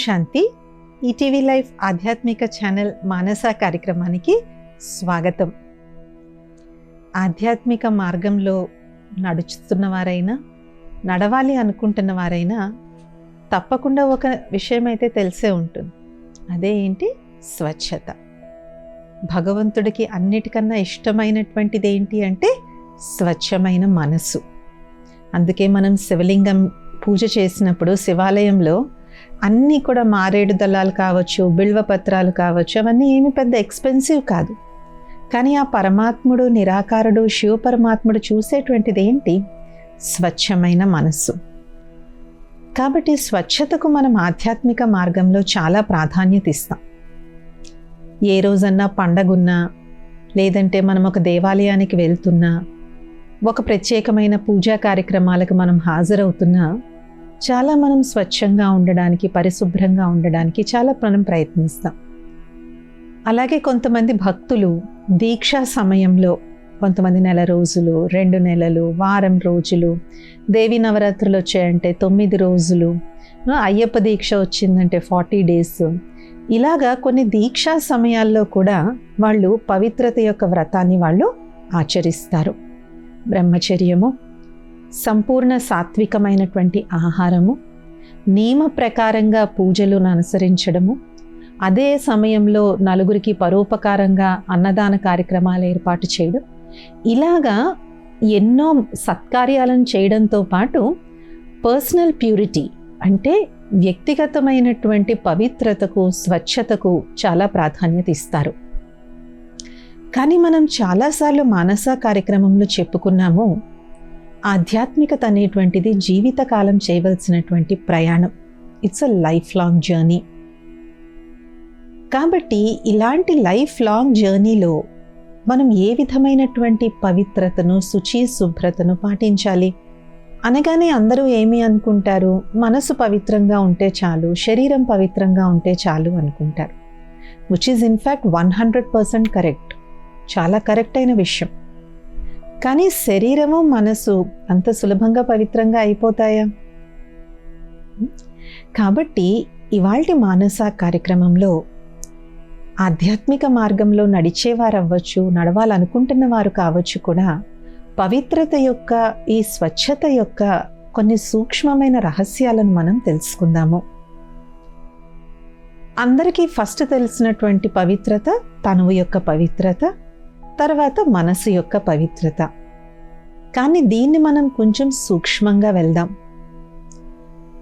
శాంతి. ETV life ఆధ్యాత్మిక channel మానస కార్యక్రమానికి స్వాగతం. ఆధ్యాత్మిక మార్గంలో నడుస్తున్న వారైనా, నడవాలి అనుకుంటున్న వారైనా తప్పకుండా ఒక విషయం అయితే తెలిసే ఉంటుంది. అదే ఏంటి? స్వచ్ఛత. భగవంతుడికి అన్నిటికన్నా ఇష్టమైనటువంటిది ఏంటి అంటే స్వచ్ఛమైన మనసు. అందుకే మనం శివలింగం పూజ చేసినప్పుడు శివాలయంలో అన్నీ కూడా మారేడు దళాలు కావచ్చు, బిల్వపత్రాలు కావచ్చు, అవన్నీ ఏమి పెద్ద ఎక్స్పెన్సివ్ కాదు. కానీ ఆ పరమాత్ముడు, నిరాకారుడు, శివ పరమాత్ముడు చూసేటువంటిది ఏంటి? స్వచ్ఛమైన మనస్సు. కాబట్టి స్వచ్ఛతకు మనం ఆధ్యాత్మిక మార్గంలో చాలా ప్రాధాన్యత ఇస్తాం. ఏ రోజన్నా పండగున్నా, లేదంటే మనం ఒక దేవాలయానికి వెళ్తున్నా, ఒక ప్రత్యేకమైన పూజా కార్యక్రమాలకు మనం హాజరవుతున్నా చాలా మనం స్వచ్ఛంగా ఉండడానికి, పరిశుభ్రంగా ఉండడానికి చాలా మనం ప్రయత్నిస్తాం. అలాగే కొంతమంది భక్తులు దీక్షా సమయంలో కొంతమంది నెల రోజులు, 2 నెలలు, వారం రోజులు, దేవి నవరాత్రులు వచ్చాయంటే 9 రోజులు, అయ్యప్ప దీక్ష వచ్చిందంటే 40 డేస్, ఇలాగా కొన్ని దీక్షా సమయాల్లో కూడా వాళ్ళు పవిత్రత యొక్క వ్రతాన్ని వాళ్ళు ఆచరిస్తారు. బ్రహ్మచర్యము, సంపూర్ణ సాత్వికమైనటువంటి ఆహారము, నియమ ప్రకారంగా పూజలను అనుసరించడము, అదే సమయంలో నలుగురికి పరోపకారంగా అన్నదాన కార్యక్రమాలు ఏర్పాటు చేయడం, ఇలాగా ఎన్నో సత్కార్యాలను చేయడంతో పాటు పర్సనల్ ప్యూరిటీ అంటే వ్యక్తిగతమైనటువంటి పవిత్రతకు, స్వచ్ఛతకు చాలా ప్రాధాన్యత ఇస్తారు. కానీ మనం చాలాసార్లు మానస కార్యక్రమంలో చెప్పుకున్నాము, ఆధ్యాత్మికత అనేటువంటిది జీవితకాలం చేయవలసినటువంటి ప్రయాణం. It's a life long journey. కాబట్టి ఇలాంటి లైఫ్ లాంగ్ జర్నీలో మనం ఏ విధమైనటువంటి పవిత్రతను, శుచి, శుభ్రతను పాటించాలి? అనగానే అందరూ ఏమి అనుకుంటారు? మనసు పవిత్రంగా ఉంటే చాలు, శరీరం పవిత్రంగా ఉంటే చాలు అనుకుంటారు. Which is in fact 100% correct. చాలా కరెక్ట్ అయిన విషయం. కానీ శరీరము, మనసు అంత సులభంగా పవిత్రంగా అయిపోతాయా? కాబట్టి ఇవాల్టి మానస కార్యక్రమంలో ఆధ్యాత్మిక మార్గంలో నడిచేవారు అవ్వచ్చు, నడవాలనుకుంటున్న వారు కావచ్చు కూడా పవిత్రత యొక్క, ఈ స్వచ్ఛత యొక్క కొన్ని సూక్ష్మమైన రహస్యాలను మనం తెలుసుకుందాము. అందరికీ ఫస్ట్ తెలిసినటువంటి పవిత్రత తనువు యొక్క పవిత్రత, తర్వాత మనసు యొక్క పవిత్రత. కానీ దీన్ని మనం కొంచెం సూక్ష్మంగా వెళ్దాం.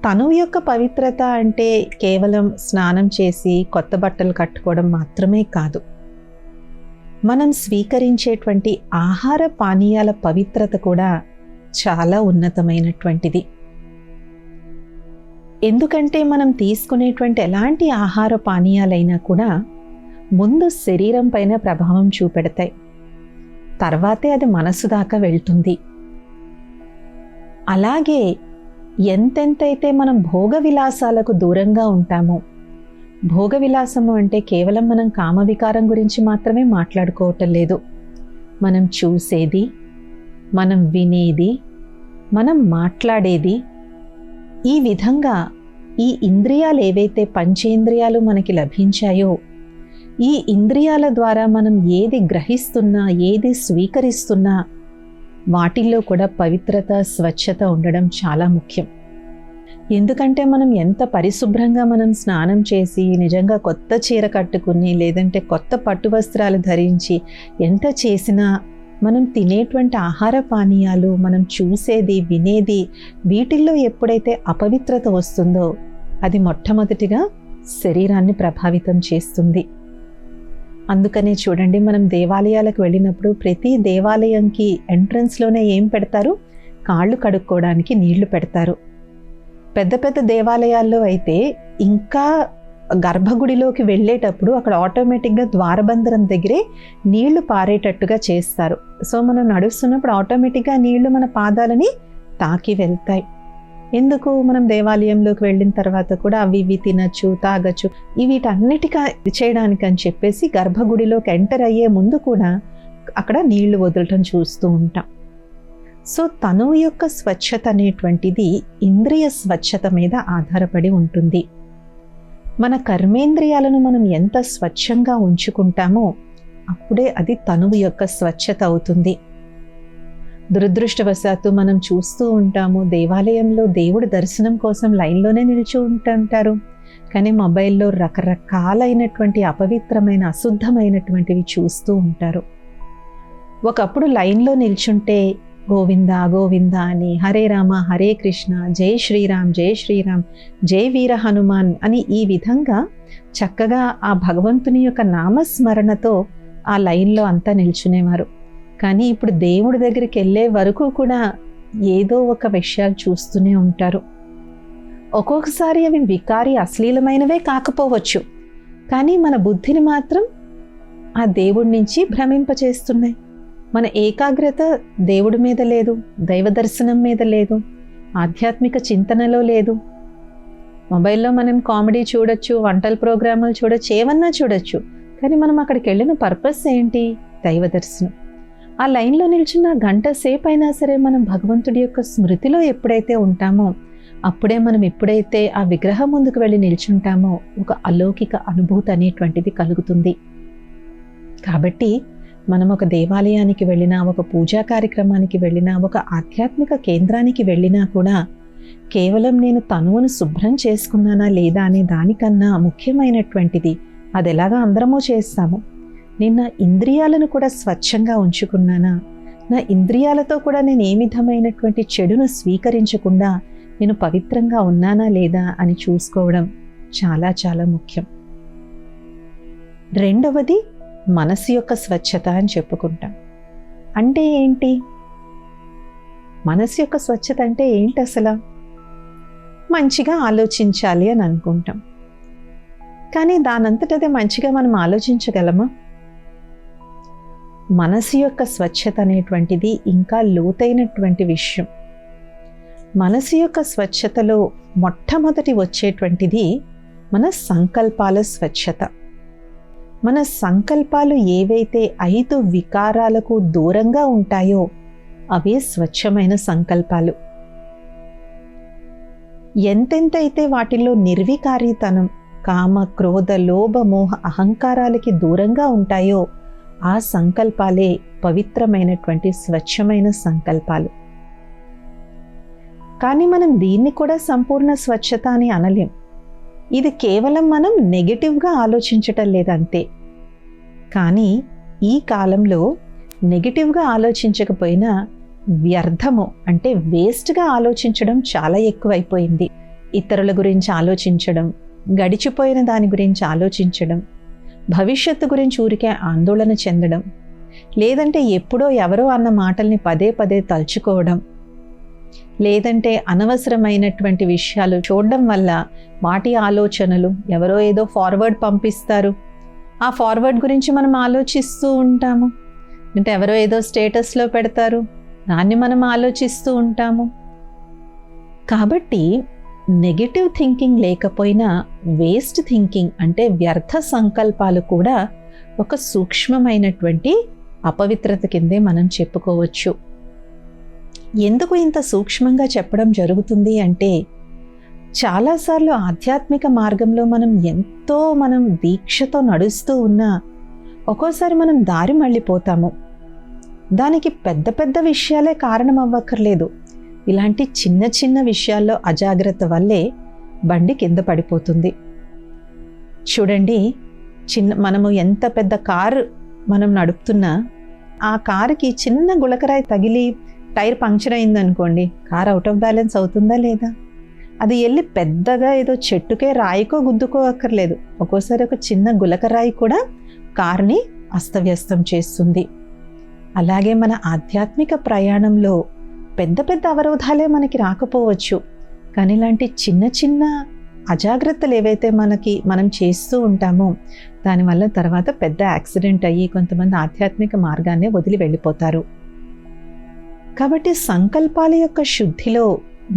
తనువు యొక్క పవిత్రత అంటే కేవలం స్నానం చేసి కొత్త బట్టలు కట్టుకోవడం మాత్రమే కాదు. మనం స్వీకరించేటువంటి ఆహార పానీయాల పవిత్రత కూడా చాలా ఉన్నతమైనటువంటిది. ఎందుకంటే మనం తీసుకునేటువంటి ఎలాంటి ఆహార పానీయాలైనా కూడా ముందు శరీరం పైన ప్రభావం చూపెడతాయి, తర్వాతే అది మనసు దాకా వెళ్తుంది. అలాగే ఎంతెంతైతే మనం భోగ విలాసాలకు దూరంగా ఉంటామో, భోగ విలాసము అంటే కేవలం మనం కామవికారం గురించి మాత్రమే మాట్లాడుకోవటం లేదు. మనం చూసేది, మనం వినేది, మనం మాట్లాడేది, ఈ విధంగా ఈ ఇంద్రియాలు ఏవైతే పంచేంద్రియాలు మనకి లభించాయో, ఈ ఇంద్రియాల ద్వారా మనం ఏది గ్రహిస్తున్నా, ఏది స్వీకరిస్తున్నా వాటిల్లో కూడా పవిత్రత, స్వచ్ఛత ఉండడం చాలా ముఖ్యం. ఎందుకంటే మనం ఎంత పరిశుభ్రంగా మనం స్నానం చేసి, నిజంగా కొత్త చీర కట్టుకుని, లేదంటే కొత్త పట్టు వస్త్రాలు ధరించి ఎంత చేసినా మనం తినేటువంటి ఆహార పానీయాలు, మనం చూసేది, వినేది, వీటిల్లో ఎప్పుడైతే అపవిత్రత వస్తుందో అది మొట్టమొదటిగా శరీరాన్ని ప్రభావితం చేస్తుంది. అందుకనే చూడండి, మనం దేవాలయాలకు వెళ్ళినప్పుడు ప్రతి దేవాలయంకి ఎంట్రన్స్లోనే ఏం పెడతారు? కాళ్ళు కడుక్కోవడానికి నీళ్లు పెడతారు. పెద్ద పెద్ద దేవాలయాల్లో అయితే ఇంకా గర్భగుడిలోకి వెళ్ళేటప్పుడు అక్కడ ఆటోమేటిక్గా ద్వారబంధరం దగ్గరే నీళ్లు పారేటట్టుగా చేస్తారు. సో మనం నడుస్తున్నప్పుడు ఆటోమేటిక్గా నీళ్లు మన పాదాలని తాకి వెళ్తాయి. ఎందుకు? మనం దేవాలయంలోకి వెళ్ళిన తర్వాత కూడా అవి ఇవి తినచ్చు, తాగచ్చు, వీటన్నిటిగా చేయడానికి అని చెప్పేసి గర్భగుడిలోకి ఎంటర్ అయ్యే ముందు కూడా అక్కడ నీళ్లు వదలటం చూస్తూ ఉంటాం. సో తనువు యొక్క స్వచ్ఛత అనేటువంటిది ఇంద్రియ స్వచ్ఛత మీద ఆధారపడి ఉంటుంది. మన కర్మేంద్రియాలను మనం ఎంత స్వచ్ఛంగా ఉంచుకుంటామో అప్పుడే అది తనువు యొక్క స్వచ్ఛత అవుతుంది. దురదృష్టవశాత్తు మనం చూస్తూ ఉంటాము, దేవాలయంలో దేవుడి దర్శనం కోసం లైన్లోనే నిలిచి ఉంటుంటారు, కానీ మొబైల్లో రకరకాలైనటువంటి అపవిత్రమైన అశుద్ధమైనటువంటివి చూస్తూ ఉంటారు. ఒకప్పుడు లైన్లో నిల్చుంటే గోవింద గోవింద అని, హరే రామ హరే కృష్ణ, జై శ్రీరామ్ జై శ్రీరామ్, జై వీర హనుమాన్ అని ఈ విధంగా చక్కగా ఆ భగవంతుని యొక్క నామస్మరణతో ఆ లైన్లో అంతా నిల్చునేవారు. కానీ ఇప్పుడు దేవుడి దగ్గరికి వెళ్ళే వరకు కూడా ఏదో ఒక విషయాలు చూస్తూనే ఉంటారు. ఒక్కొక్కసారి అవి వికారి అశ్లీలమైనవే కాకపోవచ్చు, కానీ మన బుద్ధిని మాత్రం ఆ దేవుడి నుంచి భ్రమింపచేస్తున్నాయి. మన ఏకాగ్రత దేవుడి మీద లేదు, దైవ దర్శనం మీద లేదు, ఆధ్యాత్మిక చింతనలో లేదు. మొబైల్లో మనం కామెడీ చూడొచ్చు, వంటల ప్రోగ్రాములు చూడొచ్చు, ఏమన్నా చూడొచ్చు, కానీ మనం అక్కడికి వెళ్ళిన పర్పస్ ఏంటి? దైవ దర్శనం. ఆ లైన్లో నిల్చున్న గంట సేపు అయినా సరే మనం భగవంతుడి యొక్క స్మృతిలో ఎప్పుడైతే ఉంటామో అప్పుడే మనం ఎప్పుడైతే ఆ విగ్రహం ముందుకు వెళ్ళి నిల్చుంటామో ఒక అలౌకిక అనుభూతి అనేటువంటిది కలుగుతుంది. కాబట్టి మనం ఒక దేవాలయానికి వెళ్ళినా, ఒక పూజా కార్యక్రమానికి వెళ్ళినా, ఒక ఆధ్యాత్మిక కేంద్రానికి వెళ్ళినా కూడా కేవలం నేను తనువును శుభ్రం చేసుకున్నానా లేదా అనే దానికన్నా ముఖ్యమైనటువంటిది, అది ఎలాగా అందరమూ చేస్తాము, నేను నా ఇంద్రియాలను కూడా స్వచ్ఛంగా ఉంచుకున్నానా, నా ఇంద్రియాలతో కూడా నేను ఏ విధమైనటువంటి చెడును స్వీకరించకుండా నేను పవిత్రంగా ఉన్నానా లేదా అని చూసుకోవడం చాలా చాలా ముఖ్యం. రెండవది మనసు యొక్క స్వచ్ఛత అని చెప్పుకుంటాం. అంటే ఏంటి? మనసు యొక్క స్వచ్ఛత అంటే ఏంటి అసలు? మంచిగా ఆలోచించాలి అని అనుకుంటాం, కానీ దానంతటదే మంచిగా మనం ఆలోచించగలమా? మనసు యొక్క స్వచ్ఛత అనేటువంటిది ఇంకా లోతైనటువంటి విషయం. మనసు యొక్క స్వచ్ఛతలో మొట్టమొదటి వచ్చేటువంటిది మన సంకల్పాల స్వచ్ఛత. మన సంకల్పాలు ఏవైతే 5 వికారాలకు దూరంగా ఉంటాయో అవే స్వచ్ఛమైన సంకల్పాలు. ఎంతెంతైతే వాటిల్లో నిర్వికారీతనం, కామ క్రోధ లోభ మోహ అహంకారాలకి దూరంగా ఉంటాయో ఆ సంకల్పాలే పవిత్రమైనటువంటి స్వచ్ఛమైన సంకల్పాలు. కానీ మనం దీన్ని కూడా సంపూర్ణ స్వచ్ఛత అని అనలేం. ఇది కేవలం మనం నెగటివ్గా ఆలోచించటం లేదంతే. కానీ ఈ కాలంలో నెగటివ్గా ఆలోచించకపోయినా వ్యర్థము అంటే వేస్ట్గా ఆలోచించడం చాలా ఎక్కువైపోయింది. ఇతరుల గురించి ఆలోచించడం, గడిచిపోయిన దాని గురించి ఆలోచించడం, భవిష్యత్తు గురించి ఊరికే ఆందోళన చెందడం, లేదంటే ఎప్పుడో ఎవరో అన్న మాటల్ని పదే పదే తలుచుకోవడం, లేదంటే అనవసరమైనటువంటి విషయాలు చూడడం వల్ల వాటి ఆలోచనలు, ఎవరో ఏదో ఫార్వర్డ్ పంపిస్తారు, ఆ ఫార్వర్డ్ గురించి మనం ఆలోచిస్తూ ఉంటాము. అంటే ఎవరో ఏదో స్టేటస్లో పెడతారు, దాన్ని మనం ఆలోచిస్తూ ఉంటాము. కాబట్టి నెగటివ్ థింకింగ్ లేకపోయినా వేస్ట్ థింకింగ్ అంటే వ్యర్థ సంకల్పాలు కూడా ఒక సూక్ష్మమైనటువంటి అపవిత్రత కిందే మనం చెప్పుకోవచ్చు. ఎందుకు ఇంత సూక్ష్మంగా చెప్పడం జరుగుతుంది అంటే, చాలాసార్లు ఆధ్యాత్మిక మార్గంలో మనం దీక్షతో నడుస్తూ ఉన్నా ఒక్కోసారి మనం దారి మళ్ళీపోతాము. దానికి పెద్ద పెద్ద విషయాలే కారణం అవ్వక్కర్లేదు. ఇలాంటి చిన్న చిన్న విషయాల్లో అజాగ్రత్త వల్లే బండి కింద పడిపోతుంది. చూడండి, మనము ఎంత పెద్ద కారు మనం నడుపుతున్నా ఆ కారుకి చిన్న గులకరాయి తగిలి టైర్ పంక్చర్ అయిందనుకోండి, కార్ అవుట్ ఆఫ్ బ్యాలెన్స్ అవుతుందా లేదా? అది వెళ్ళి పెద్దగా ఏదో చెట్టుకే రాయికో గుద్దుకో అక్కర్లేదు, ఒక్కోసారి ఒక చిన్న గులకరాయి కూడా కార్ని అస్తవ్యస్తం చేస్తుంది. అలాగే మన ఆధ్యాత్మిక ప్రయాణంలో పెద్ద పెద్ద అవరోధాలే మనకి రాకపోవచ్చు, కానీ ఇలాంటి చిన్న చిన్న అజాగ్రత్తలు ఏవైతే మనం చేస్తూ ఉంటామో దానివల్ల తర్వాత పెద్ద యాక్సిడెంట్ అయ్యి కొంతమంది ఆధ్యాత్మిక మార్గాన్ని వదిలి వెళ్ళిపోతారు. కాబట్టి సంకల్పాల యొక్క శుద్ధిలో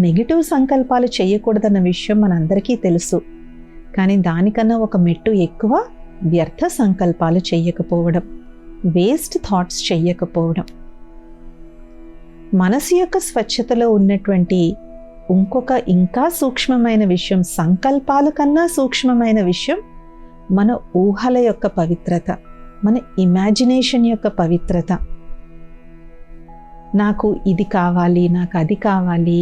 నెగిటివ్ సంకల్పాలు చేయకూడదన్న విషయం మనందరికీ తెలుసు. కానీ దానికన్నా ఒక మెట్టు ఎక్కువ వ్యర్థ సంకల్పాలు చేయకపోవడం, వేస్ట్ థాట్స్ చేయకపోవడం. మనసు యొక్క స్వచ్ఛతలో ఉన్నటువంటి ఇంకొక ఇంకా సూక్ష్మమైన విషయం, సంకల్పాల కన్నా సూక్ష్మమైన విషయం మన ఊహల యొక్క పవిత్రత, మన ఇమాజినేషన్ యొక్క పవిత్రత. నాకు ఇది కావాలి, నాకు అది కావాలి.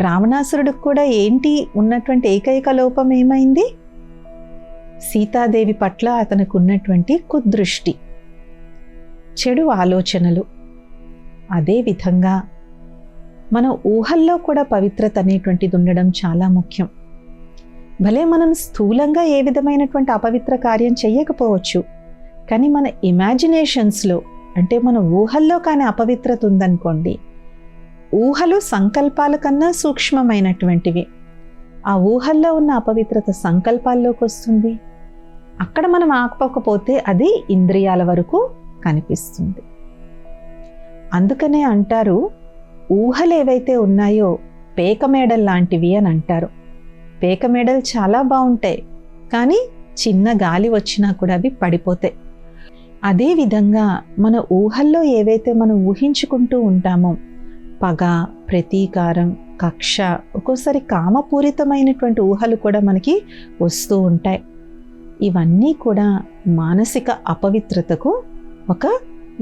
రావణాసురుడికి కూడా ఏంటి ఉన్నటువంటి ఏకైక లోపం ఏమైంది? సీతాదేవి పట్ల అతనికి ఉన్నటువంటి కుదృష్టి, చెడు ఆలోచనలు. అదేవిధంగా మన ఊహల్లో కూడా పవిత్రత అనేటువంటిది ఉండడం చాలా ముఖ్యం. భలే మనం స్థూలంగా ఏ విధమైనటువంటి అపవిత్ర కార్యం చెయ్యకపోవచ్చు, కానీ మన ఇమాజినేషన్స్లో అంటే మన ఊహల్లో కానీ అపవిత్రత ఉందనుకోండి, ఊహలు సంకల్పాల కన్నా సూక్ష్మమైనటువంటివి. ఆ ఊహల్లో ఉన్న అపవిత్రత సంకల్పాల్లోకి వస్తుంది. అక్కడ మనం ఆకపోకపోతే అది ఇంద్రియాల వరకు కనిపిస్తుంది. అందుకనే అంటారు, ఊహలు ఏవైతే ఉన్నాయో పేకమేడల్ లాంటివి అని అంటారు. పేకమేడలు చాలా బాగుంటాయి, కానీ చిన్న గాలి వచ్చినా కూడా అవి పడిపోతాయి. అదేవిధంగా మన ఊహల్లో ఏవైతే మనం ఊహించుకుంటూ ఉంటామో, పగ, ప్రతీకారం, కక్ష, ఒక్కోసారి కామపూరితమైనటువంటి ఊహలు కూడా మనకి వస్తూ ఉంటాయి. ఇవన్నీ కూడా మానసిక అపవిత్రతకు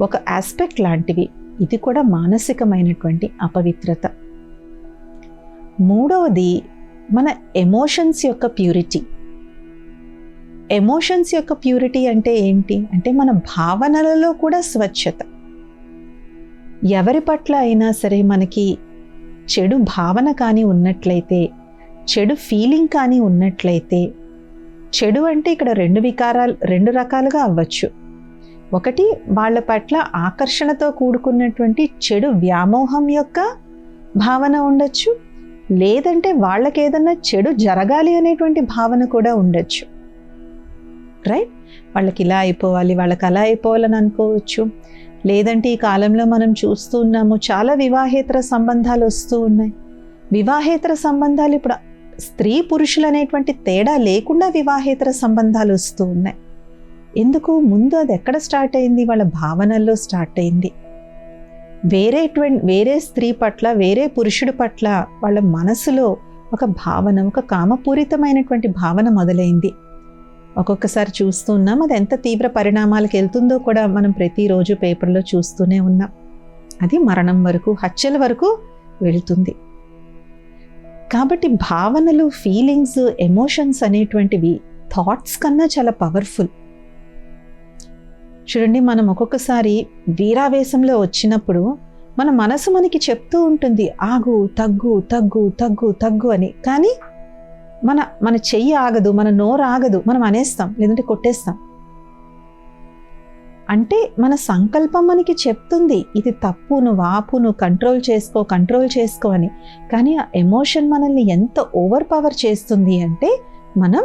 ఒక ఆస్పెక్ట్ లాంటివి. ఇది కూడా మానసికమైనటువంటి అపవిత్రత. మూడవది మన ఎమోషన్స్ యొక్క ప్యూరిటీ. ఎమోషన్స్ యొక్క ప్యూరిటీ అంటే ఏంటి అంటే మన భావనలలో కూడా స్వచ్ఛత. ఎవరి పట్ల అయినా సరే మనకి చెడు భావన కానీ ఉన్నట్లయితే, చెడు ఫీలింగ్ కానీ ఉన్నట్లయితే, చెడు అంటే ఇక్కడ రెండు రకాలుగా అవ్వచ్చు. ఒకటి, వాళ్ళ పట్ల ఆకర్షణతో కూడుకున్నటువంటి చెడు వ్యామోహం యొక్క భావన ఉండొచ్చు, లేదంటే వాళ్ళకి ఏదన్నా చెడు జరగాలి అనేటువంటి భావన కూడా ఉండొచ్చు. రైట్? వాళ్ళకి ఇలా అయిపోవాలి, వాళ్ళకి అలా అయిపోవాలని అనుకోవచ్చు. లేదంటే ఈ కాలంలో మనం చూస్తూ ఉన్నాము, చాలా వివాహేతర సంబంధాలు వస్తూ ఉన్నాయి. వివాహేతర సంబంధాలు ఇప్పుడు స్త్రీ పురుషులు అనేటువంటి తేడా లేకుండా వివాహేతర సంబంధాలు వస్తూ ఉన్నాయి. ఎందుకు? ముందు అది ఎక్కడ స్టార్ట్ అయింది? వాళ్ళ భావనల్లో స్టార్ట్ అయింది. వేరే స్త్రీ పట్ల, వేరే పురుషుడి పట్ల వాళ్ళ మనసులో ఒక భావన, ఒక కామపూరితమైనటువంటి భావన మొదలైంది. ఒక్కొక్కసారి చూస్తూ ఉన్నాం, అది ఎంత తీవ్ర పరిణామాలకు వెళ్తుందో కూడా మనం ప్రతిరోజు పేపర్లో చూస్తూనే ఉన్నాం. అది మరణం వరకు, హత్యల వరకు వెళుతుంది. కాబట్టి భావనలు, ఫీలింగ్స్, ఎమోషన్స్ అనేటువంటివి థాట్స్ కన్నా చాలా పవర్ఫుల్. చూడండి, మనం ఒక్కొక్కసారి వీరావేశంలో వచ్చినప్పుడు మన మనసు మనకి చెప్తూ ఉంటుంది, ఆగు, తగ్గు తగ్గు తగ్గు తగ్గు అని. కానీ మన చెయ్యి ఆగదు, మన నోరు ఆగదు, మనం అనేస్తాం, లేదంటే కొట్టేస్తాం. అంటే మన సంకల్పం మనకి చెప్తుంది, ఇది తప్పు, నువ్వు ఆపు, నువ్వు కంట్రోల్ చేసుకో అని. కానీ ఆ ఎమోషన్ మనల్ని ఎంత ఓవర్ పవర్ చేస్తుంది అంటే మనం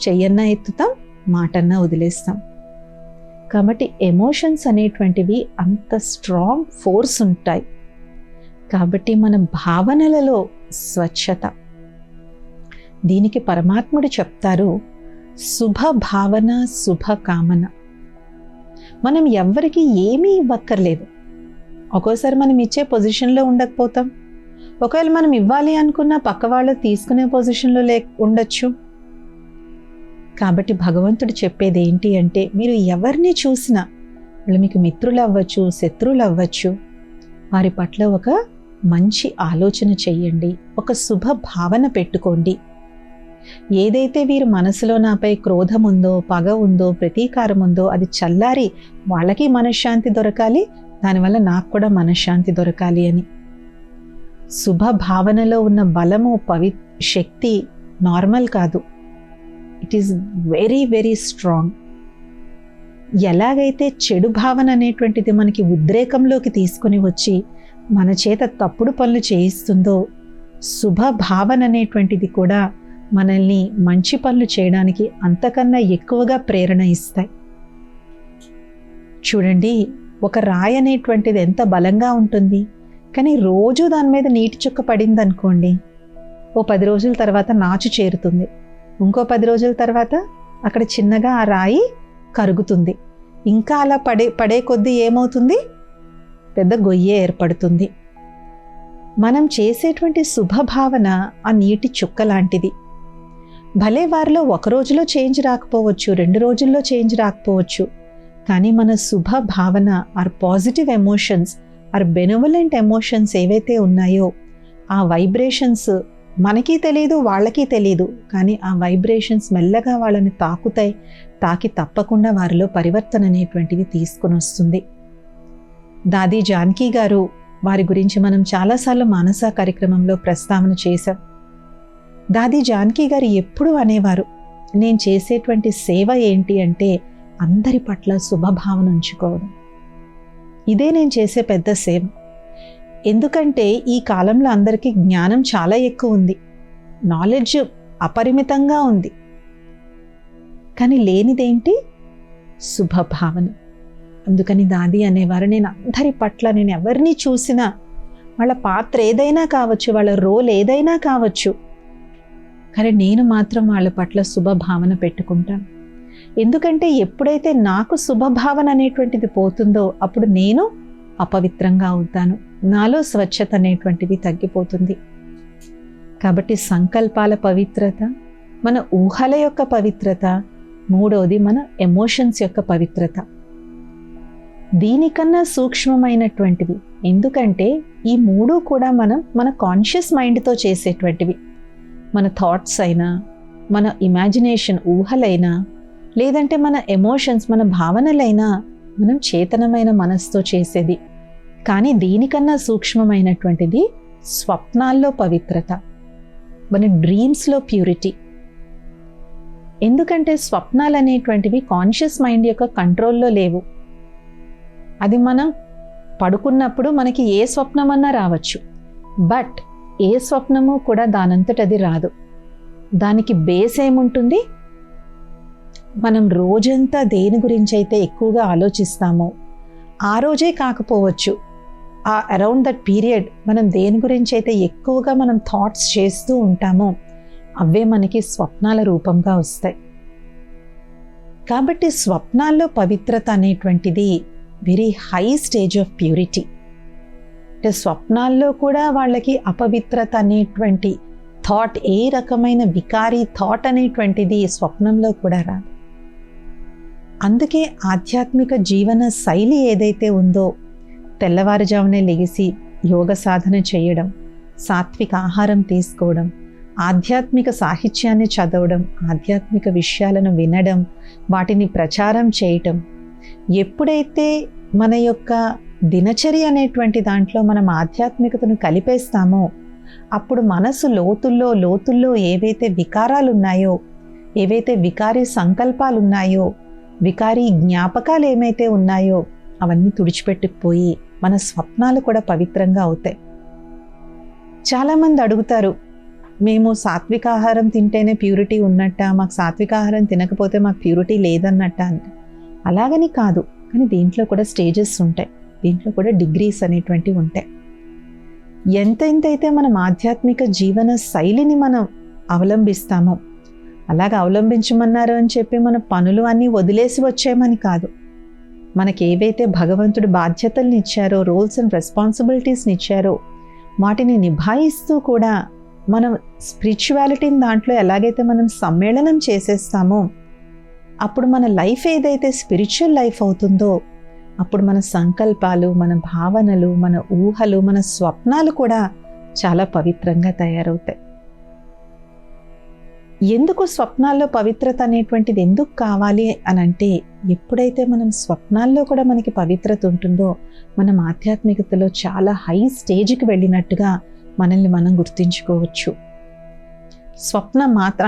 చెయ్యన్నా ఎత్తుతాం, మాటన్నా వదిలేస్తాం. కాబట్టి ఎమోషన్స్ అనేటువంటివి అంత స్ట్రాంగ్ ఫోర్స్ ఉంటాయి. కాబట్టి మన భావనలలో స్వచ్ఛత. దీనికి పరమాత్ముడు చెప్తారు, శుభ భావన, శుభ కామన. మనం ఎవ్వరికి ఏమీ ఇవ్వక్కర్లేదు. ఒక్కోసారి మనం ఇచ్చే పొజిషన్లో ఉండకపోతాం. ఒకవేళ మనం ఇవ్వాలి అనుకున్నా పక్క వాళ్ళు తీసుకునే పొజిషన్లో ఉండొచ్చు. కాబట్టి భగవంతుడు చెప్పేది ఏంటి అంటే, మీరు ఎవరిని చూసినా, వాళ్ళు మీకు మిత్రులు అవ్వచ్చు, శత్రువులు అవ్వచ్చు, వారి పట్ల ఒక మంచి ఆలోచన చెయ్యండి, ఒక శుభ భావన పెట్టుకోండి. ఏదైతే వీరు మనసులో నాపై క్రోధం ఉందో, పగ ఉందో, ప్రతీకారం ఉందో అది చల్లారి వాళ్ళకి మనశ్శాంతి దొరకాలి, దానివల్ల నాకు కూడా మనశ్శాంతి దొరకాలి అని. శుభ భావనలో ఉన్న బలము, శక్తి నార్మల్ కాదు. It is very very strong. ఎలాగైతే చెడు భావన అనేటువంటిది మనకి ఉద్రేకంలోకి తీసుకొని వచ్చి మన చేత తప్పుడు పనులు చేయిస్తుందో, శుభ భావన అనేటువంటిది కూడా మనల్ని మంచి పనులు చేయడానికి అంతకన్నా ఎక్కువగా ప్రేరణ ఇస్తాయి. చూడండి, ఒక రాయి అనేటువంటిది ఎంత బలంగా ఉంటుంది, కానీ రోజు దాని మీద నీటి చుక్క పడింది అనుకోండి, ఓ 10 రోజుల తర్వాత నాచు చేరుతుంది. ఇంకో 10 రోజుల తర్వాత అక్కడ చిన్నగా ఆ రాయి కరుగుతుంది. ఇంకా అలా పడే కొద్దీ ఏమవుతుంది? పెద్ద గొయ్యే ఏర్పడుతుంది. మనం చేసేటువంటి శుభభావన ఆ నీటి చుక్క లాంటిది. భలే వారిలో ఒక రోజులో చేంజ్ రాకపోవచ్చు, 2 రోజుల్లో చేంజ్ రాకపోవచ్చు, కానీ మన శుభ భావన, or positive emotions, or benevolent emotions ఏవైతే ఉన్నాయో ఆ వైబ్రేషన్స్ మనకి తెలియదు, వాళ్ళకి తెలియదు, కానీ ఆ వైబ్రేషన్స్ మెల్లగా వాళ్ళని తాకుతాయి. తాకి తప్పకుండా వారిలో పరివర్తన అనేటువంటిది తీసుకుని వస్తుంది. దాది జానకి గారు, వారి గురించి మనం చాలాసార్లు మానస కార్యక్రమంలో ప్రస్తావన చేశాం. దాది జానకి గారు ఎప్పుడూ అనేవారు, నేను చేసేటువంటి సేవ ఏంటి అంటే అందరి పట్ల శుభభావన ఉంచుకోవడం. ఇదే నేను చేసే పెద్ద సేవ. ఎందుకంటే ఈ కాలంలో అందరికీ జ్ఞానం చాలా ఎక్కువ ఉంది, నాలెడ్జ్ అపరిమితంగా ఉంది, కానీ లేనిదేంటి? శుభభావన. అందుకని దాది అనేవారు, నేను అందరి పట్ల, నేను ఎవరిని చూసినా వాళ్ళ పాత్ర ఏదైనా కావచ్చు, వాళ్ళ రోల్ ఏదైనా కావచ్చు, కానీ నేను మాత్రం వాళ్ళ పట్ల శుభభావన పెట్టుకుంటాను. ఎందుకంటే ఎప్పుడైతే నాకు శుభభావన అనేటువంటిది పోతుందో అప్పుడు నేను అపవిత్రంగా అవుతాను, నాలో స్వచ్ఛత అనేటువంటిది తగ్గిపోతుంది. కాబట్టి సంకల్పాల పవిత్రత, మన ఊహల యొక్క పవిత్రత, మూడవది మన ఎమోషన్స్ యొక్క పవిత్రత. దీనికన్నా సూక్ష్మమైనటువంటివి, ఎందుకంటే ఈ మూడు కూడా మన కాన్షియస్ మైండ్తో చేసేటువంటివి. మన థాట్స్ అయినా, మన ఇమాజినేషన్ ఊహలైనా, లేదంటే మన ఎమోషన్స్, మన భావనలైనా మనం చేతనమైన మనసుతో చేసేది. కానీ దీనికన్నా సూక్ష్మమైనటువంటిది స్వప్నాల్లో పవిత్రత, మన డ్రీమ్స్లో ప్యూరిటీ. ఎందుకంటే స్వప్నాలు అనేటువంటివి కాన్షియస్ మైండ్ యొక్క కంట్రోల్లో లేవు. అది మనం పడుకున్నప్పుడు మనకి ఏ స్వప్నమన్నా రావచ్చు, బట్ ఏ స్వప్నము కూడా దానంతటది రాదు. దానికి బేస్ ఏముంటుంది? మనం రోజంతా దేని గురించి అయితే ఎక్కువగా ఆలోచిస్తామో, ఆ రోజే కాకపోవచ్చు, ఆ అరౌండ్ దట్ పీరియడ్ మనం దేని గురించి అయితే ఎక్కువగా మనం థాట్స్ చేస్తూ ఉంటామో అవే మనకి స్వప్నాల రూపంగా వస్తాయి. కాబట్టి స్వప్నాల్లో పవిత్రత అనేటువంటిది very high stage of purity. అంటే స్వప్నాల్లో కూడా వాళ్ళకి అపవిత్రత అనేటువంటి థాట్, ఏ రకమైన వికారీ థాట్ అనేటువంటిది స్వప్నంలో కూడా రాదు. అందుకే ఆధ్యాత్మిక జీవన శైలి ఏదైతే ఉందో, తెల్లవారుజామునే లెగిసి యోగ సాధన చేయడం, సాత్విక ఆహారం తీసుకోవడం, ఆధ్యాత్మిక సాహిత్యాన్ని చదవడం, ఆధ్యాత్మిక విషయాలను వినడం, వాటిని ప్రచారం చేయటం, ఎప్పుడైతే మన యొక్క దినచర్య అనేటువంటి దాంట్లో మనం ఆధ్యాత్మికతను కలిపేస్తామో అప్పుడు మనసు లోతుల్లో ఏవైతే వికారాలు ఉన్నాయో, ఏవైతే వికారీ సంకల్పాలు ఉన్నాయో, వికారీ జ్ఞాపకాలు ఏమైతే ఉన్నాయో అవన్నీ తుడిచిపెట్టుకుపోయి మన స్వప్నాలు కూడా పవిత్రంగా అవుతాయి. చాలామంది అడుగుతారు, మేము సాత్విక ఆహారం తింటేనే ప్యూరిటీ ఉన్నట్ట, మాకు సాత్విక ఆహారం తినకపోతే మాకు ప్యూరిటీ లేదన్నట్ట అంట. అలాగని కాదు, కానీ దీంట్లో కూడా స్టేజెస్ ఉంటాయి, దీంట్లో కూడా డిగ్రీస్ అనేటువంటివి ఉంటాయి. ఎంతైతే మనం ఆధ్యాత్మిక జీవన శైలిని మనం అవలంబిస్తామో, అలాగ అవలంబించమన్నారు అని చెప్పి మన పనులు అన్నీ వదిలేసి వచ్చేయమని కాదు. మనకి ఏవైతే భగవంతుడు బాధ్యతల్ని ఇచ్చారో, రోల్స్ అండ్ రెస్పాన్సిబిలిటీస్ని ఇచ్చారో వాటిని నిభాయిస్తూ కూడా మనం స్పిరిచువాలిటీని దాంట్లో ఎలాగైతే మనం సమ్మేళనం చేసేస్తామో అప్పుడు మన లైఫ్ ఏదైతే స్పిరిచువల్ లైఫ్ అవుతుందో అప్పుడు మన సంకల్పాలు, మన భావనలు, మన ఊహలు, మన స్వప్నాలు కూడా చాలా పవిత్రంగా తయారవుతాయి. ఎందుకు స్వప్నాల్లో పవిత్రత అనేటువంటిది ఎందుకు కావాలి అని అంటే, ఎప్పుడైతే మనం స్వప్నాల్లో కూడా మనకి పవిత్రత ఉంటుందో మనం ఆధ్యాత్మికతలో చాలా హై స్టేజ్కి వెళ్ళినట్టుగా మనల్ని మనం గుర్తించుకోవచ్చు.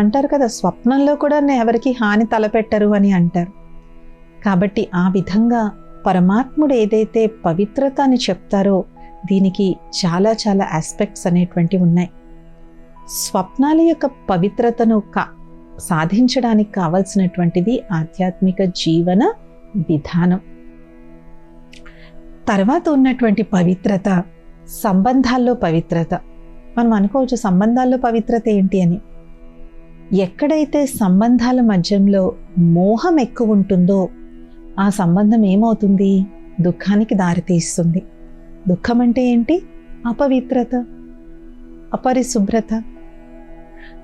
అంటారు కదా, స్వప్నంలో కూడా ఎవరికి హాని తలపెట్టరు అని అంటారు. కాబట్టి ఆ విధంగా పరమాత్ముడు ఏదైతే పవిత్రత అని చెప్తారో దీనికి చాలా చాలా ఆస్పెక్ట్స్ అనేటువంటివి ఉన్నాయి. స్వప్నాల యొక్క పవిత్రతను సాధించడానికి కావలసినటువంటిది ఆధ్యాత్మిక జీవన విధానం. తర్వాత ఉన్నటువంటి పవిత్రత సంబంధాల్లో పవిత్రత. మనం అనుకోవచ్చు సంబంధాల్లో పవిత్రత ఏంటి అని. ఎక్కడైతే సంబంధాల మధ్యలో మోహం ఎక్కువ ఉంటుందో ఆ సంబంధం ఏమవుతుంది? దుఃఖానికి దారితీస్తుంది. దుఃఖం అంటే ఏంటి? అపవిత్రత. అపరిశుభ్రత.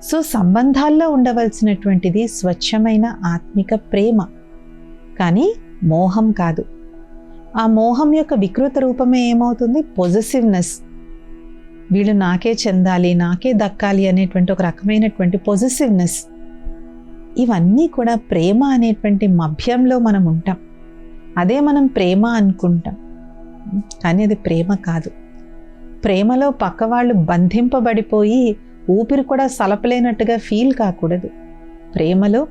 సో సంబంధాల్లో ఉండవలసినటువంటిది స్వచ్ఛమైన ఆత్మిక ప్రేమ, కానీ మోహం కాదు. ఆ మోహం యొక్క వికృత రూపమే ఏమవుతుంది? పొజెసివ్నెస్. వీళ్ళు నాకే చెందాలి, నాకే దక్కాలి అనేటువంటి ఒక రకమైనటువంటి పొజెసివ్నెస్. ఇవన్నీ కూడా ప్రేమ అనేటువంటి మభ్యంలో మనం ఉంటాం. అదే మనం ప్రేమ అనుకుంటాం, కానీ అది ప్రేమ కాదు. ప్రేమలో పక్కవాళ్ళు బంధింపబడిపోయి ఊపిరి కూడా సలపలేనట్టుగా ఫీల్ కాకూడదు. ప్రేమలో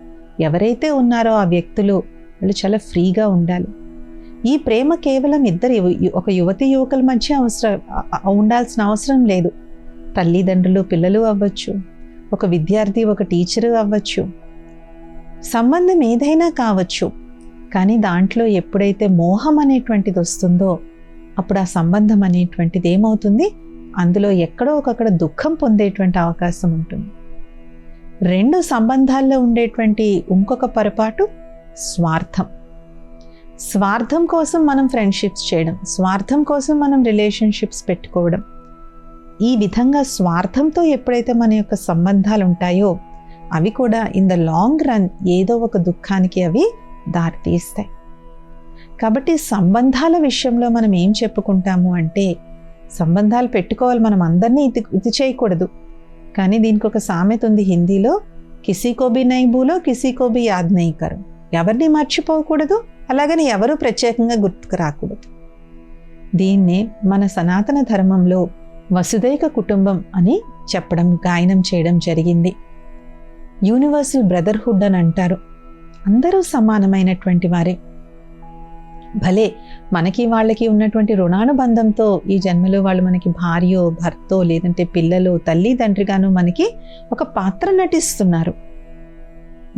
ఎవరైతే ఉన్నారో ఆ వ్యక్తులు వాళ్ళు చాలా ఫ్రీగా ఉండాలి. ఈ ప్రేమ కేవలం ఒక యువతి యువకుల మధ్య ఉండాల్సిన అవసరం లేదు. తల్లిదండ్రులు పిల్లలు అవ్వచ్చు, ఒక విద్యార్థి ఒక టీచరు అవ్వచ్చు, సంబంధం ఏదైనా కావచ్చు. కానీ దాంట్లో ఎప్పుడైతే మోహం అనేటువంటిది వస్తుందో అప్పుడు ఆ సంబంధం అనేటువంటిది ఏమవుతుంది? అందులో ఎక్కడో ఒకక్కడ దుఃఖం పొందేటువంటి అవకాశం ఉంటుంది. రెండు సంబంధాల్లో ఉండేటువంటి ఇంకొక పొరపాటు స్వార్థం. స్వార్థం కోసం మనం ఫ్రెండ్షిప్స్ చేయడం, స్వార్థం కోసం మనం రిలేషన్షిప్స్ పెట్టుకోవడం. ఈ విధంగా స్వార్థంతో ఎప్పుడైతే మన యొక్క సంబంధాలు ఉంటాయో అవి కూడా ఇన్ ద లాంగ్ రన్ ఏదో ఒక దుఃఖానికి అవి దారితీస్తాయి. కాబట్టి సంబంధాల విషయంలో మనం ఏం చెప్పుకుంటాము అంటే, సంబంధాలు పెట్టుకోవాలి, మనం అందరినీ ఇది చేయకూడదు. కానీ దీనికి ఒక సామెత ఉంది హిందీలో, కిసీకో భీ నహీ భూలో కిసీకో భీ యాద్ నహీ కరో. ఎవరిని మర్చిపోకూడదు, అలాగని ఎవరు ప్రత్యేకంగా గుర్తుకు రాకూడదు. దీన్నే మన సనాతన ధర్మంలో వసుదైక కుటుంబం అని చెప్పడం, గాయనం చేయడం జరిగింది. యూనివర్సల్ బ్రదర్హుడ్ అని అంటారు. అందరూ సమానమైనటువంటి వారే. భలే మనకి వాళ్ళకి ఉన్నటువంటి రుణానుబంధంతో ఈ జన్మలో వాళ్ళు మనకి భార్యో భర్తో లేదంటే పిల్లలు తల్లిదండ్రిగాను మనకి ఒక పాత్ర నటిస్తున్నారు.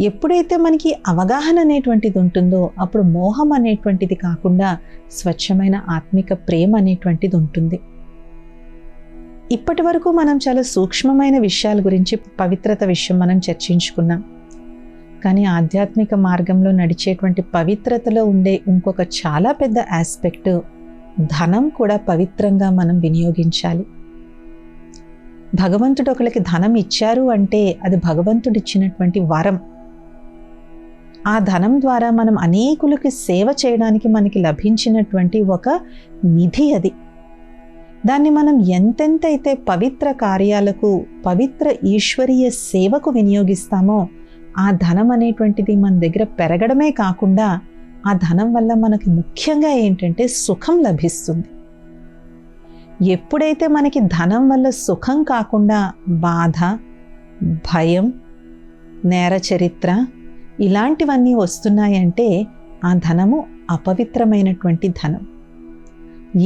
ఎప్పుడైతే మనకి అవగాహన అనేటువంటిది ఉంటుందో అప్పుడు మోహం అనేటువంటిది కాకుండా స్వచ్ఛమైన ఆత్మిక ప్రేమ అనేటువంటిది ఉంటుంది. ఇప్పటి వరకు మనం చాలా సూక్ష్మమైన విషయాల గురించి, పవిత్రత విషయం మనం చర్చించుకున్నాం. కానీ ఆధ్యాత్మిక మార్గంలో నడిచేటువంటి పవిత్రతలో ఉండే ఇంకొక చాలా పెద్ద ఆస్పెక్ట్, ధనం కూడా పవిత్రంగా మనం వినియోగించాలి. భగవంతుడు ఒకరికి ధనం ఇచ్చారు అంటే అది భగవంతుడు ఇచ్చినటువంటి వరం. ఆ ధనం ద్వారా మనం అనేకులకి సేవ చేయడానికి మనకి లభించినటువంటి ఒక నిధి అది. దాన్ని మనం ఎంతెంతైతే పవిత్ర కార్యాలకు, పవిత్ర ఈశ్వరీయ సేవకు వినియోగిస్తామో ఆ ధనం అనేటువంటిది మన దగ్గర పెరగడమే కాకుండా ఆ ధనం వల్ల మనకి ముఖ్యంగా ఏంటంటే సుఖం లభిస్తుంది. ఎప్పుడైతే మనకి ధనం వల్ల సుఖం కాకుండా బాధ, భయం, నేర చరిత్ర ఇలాంటివన్నీ వస్తున్నాయంటే ఆ ధనము అపవిత్రమైనటువంటి ధనం.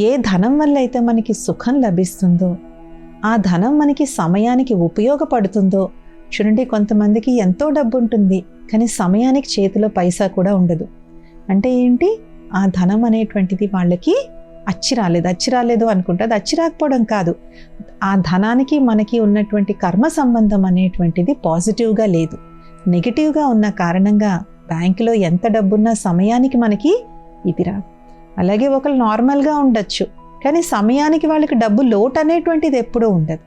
ఏ ధనం వల్ల అయితే మనకి సుఖం లభిస్తుందో, ఆ ధనం మనకి సమయానికి ఉపయోగపడుతుందో. చూడండి, కొంతమందికి ఎంతో డబ్బు ఉంటుంది కానీ సమయానికి చేతిలో పైసా కూడా ఉండదు. అంటే ఏంటి? ఆ ధనం అనేటువంటిది వాళ్ళకి అచ్చి రాలేదు అనుకుంటే అది అచ్చి రాకపోవడం కాదు, ఆ ధనానికి మనకి ఉన్నటువంటి కర్మ సంబంధం అనేటువంటిది పాజిటివ్గా లేదు, నెగిటివ్గా ఉన్న కారణంగా బ్యాంకులో ఎంత డబ్బున్నా సమయానికి మనకి ఇది రాదు. అలాగే ఒకరు నార్మల్గా ఉండొచ్చు కానీ సమయానికి వాళ్ళకి డబ్బు లోటు అనేటువంటిది ఎప్పుడూ ఉండదు.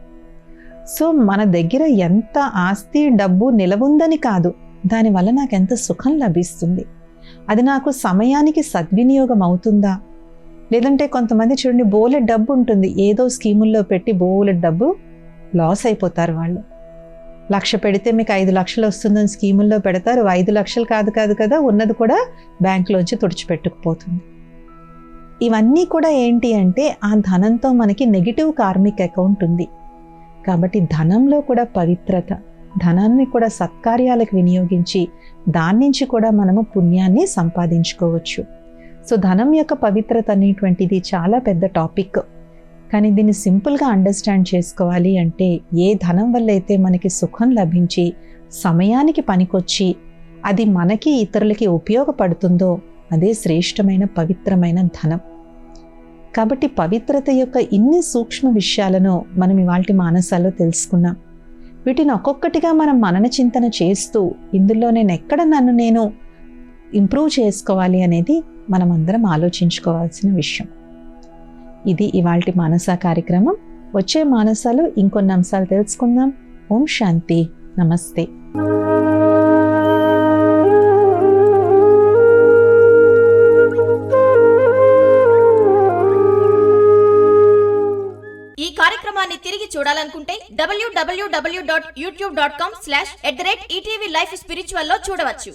సో మన దగ్గర ఎంత ఆస్తి డబ్బు నిలవుందని కాదు, దానివల్ల నాకు ఎంత సుఖం లభిస్తుంది, అది నాకు సమయానికి సద్వినియోగం అవుతుందా. లేదంటే కొంతమంది చూడండి, బోలెడ్ డబ్బు ఉంటుంది, ఏదో స్కీముల్లో పెట్టి బోలెడ్ డబ్బు లాస్ అయిపోతారు. వాళ్ళు 1,00,000 పెడితే మీకు 5 లక్షలు వస్తుందని స్కీముల్లో పెడతారు. 5 లక్షలు కాదు కదా, ఉన్నది కూడా బ్యాంకులోంచి తుడిచిపెట్టుకుపోతుంది. ఇవన్నీ కూడా ఏంటి అంటే ఆ ధనంతో మనకి నెగిటివ్ కార్మిక్ అకౌంట్ ఉంది. కాబట్టి ధనంలో కూడా పవిత్రత, ధనాన్ని కూడా సత్కార్యాలకు వినియోగించి దాని నుంచి కూడా మనము పుణ్యాన్ని సంపాదించుకోవచ్చు. సో ధనం యొక్క పవిత్రత అనేటువంటిది చాలా పెద్ద టాపిక్. కానీ దీన్ని సింపుల్గా అండర్స్టాండ్ చేసుకోవాలి అంటే, ఏ ధనం వల్ల అయితే మనకి సుఖం లభించి సమయానికి పనికొచ్చి అది మనకి ఇతరులకి ఉపయోగపడుతుందో అదే శ్రేష్టమైన పవిత్రమైన ధనం. కాబట్టి పవిత్రత యొక్క ఇన్ని సూక్ష్మ విషయాలను మనం ఇవాల్టి మానసాల్లో తెలుసుకున్నాం. వీటిని ఒక్కొక్కటిగా మనం మనన చింతన చేస్తూ ఇందులో నేను ఇంప్రూవ్ చేసుకోవాలి అనేది మనం అందరం ఆలోచించుకోవాల్సిన విషయం. ఇది ఇవాల్టి మానస కార్యక్రమం. వచ్చే మానసాలు ఇంకొన్ని అంశాలు తెలుసుకుందాం. ఓం శాంతి. నమస్తే. ఈ కార్యక్రమాన్ని తిరిగి చూడాలనుకుంటే www.youtube.com/@ETV Life Spiritual లో చూడవచ్చు.